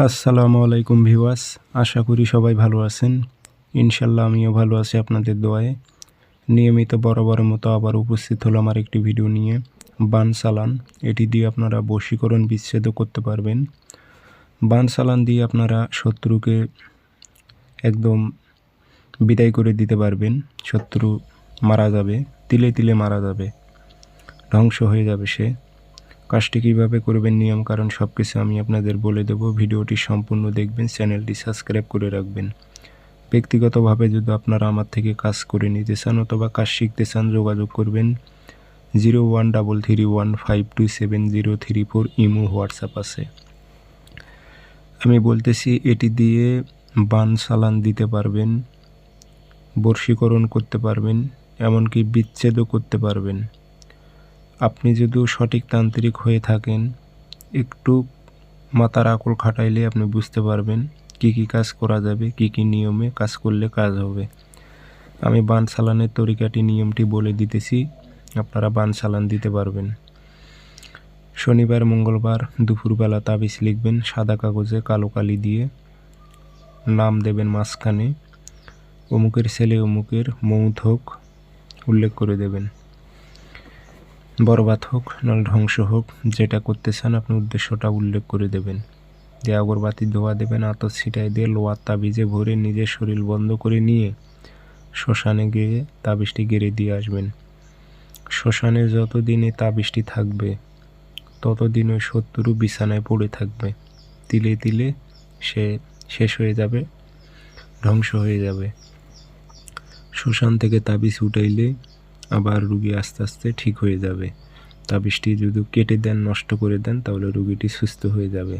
আসসালামু আলাইকুম ভিউয়ার্স, আশা করি সবাই ভালো আছেন। ইনশাল্লাহ আমিও ভালো আছি আপনাদের দোয়ায়। নিয়মিত বরাবরের মতো আবার উপস্থিত হলাম আর একটি ভিডিও নিয়ে। বান চালান, এটি দিয়ে আপনারা বশীকরণ বিচ্ছেদও করতে পারবেন। বান চালান দিয়ে আপনারা শত্রুকে একদম বিদায় করে দিতে পারবেন। শত্রু মারা যাবে, তিলে তিলে মারা যাবে, ধ্বংস হয়ে যাবে সে। কাজটি কীভাবে করবেন, নিয়ম কারণ সব কিছু আমি আপনাদের বলে দেব। ভিডিওটি সম্পূর্ণ দেখবেন, চ্যানেলটি সাবস্ক্রাইব করে রাখবেন। ব্যক্তিগতভাবে যদি আপনারা আমার থেকে কাজ করে নিতে চান অথবা কাজ শিখতে চান, যোগাযোগ করবেন 013315270334 ইমো হোয়াটসঅ্যাপ আছে। আমি বলতেছি এটি দিয়ে বান চালান দিতে পারবেন, বশীকরণ করতে পারবেন, এমনকি বিচ্ছেদও করতে পারবেন। আপনি যদি সঠিক তান্ত্রিক হয়ে থাকেন, একটু মাথার আকল খাটাইলে আপনি বুঝতে পারবেন কি কি কাজ করা যাবে, কি কি নিয়মে কাজ করলে কাজ হবে। আমি বান চালানের তরিকাটি নিয়মটি বলে দিতেছি, আপনারা বান চালান দিতে পারবেন। শনিবার মঙ্গলবার দুপুরবেলা তাবিজ লিখবেন সাদা কাগজে কালো কালি দিয়ে, নাম দেবেন মাঝখানে, অমুকের ছেলে অমুকের মৌত হোক উল্লেখ করে দেবেন। বরবাদ হোক নাহলে ধ্বংস হোক, যেটা করতে চান আপনি উদ্দেশ্যটা উল্লেখ করে দেবেন। দিয়ে আগরবাতি ধোয়া দেবেন, আতর ছিটাই দিয়ে লোহার তাবিজে ভরে নিজের শরীর বন্ধ করে নিয়ে শ্মশানে গিয়ে তাবিজটি গেড়ে দিয়ে আসবেন। শ্মশানে যতদিনে তাবিজটি থাকবে ততদিন ওই শত্রু বিছানায় পড়ে থাকবে, তিলে তিলে সে শেষ হয়ে যাবে, ধ্বংস হয়ে যাবে। শ্মশান থেকে তাবিজ উঠাইলে আবার রুগী আস্তে আস্তে ঠিক হয়ে যাবে। তাবিজটি যদি কেটে দেন, নষ্ট করে দেন, তাহলে রুগীটি সুস্থ হয়ে যাবে।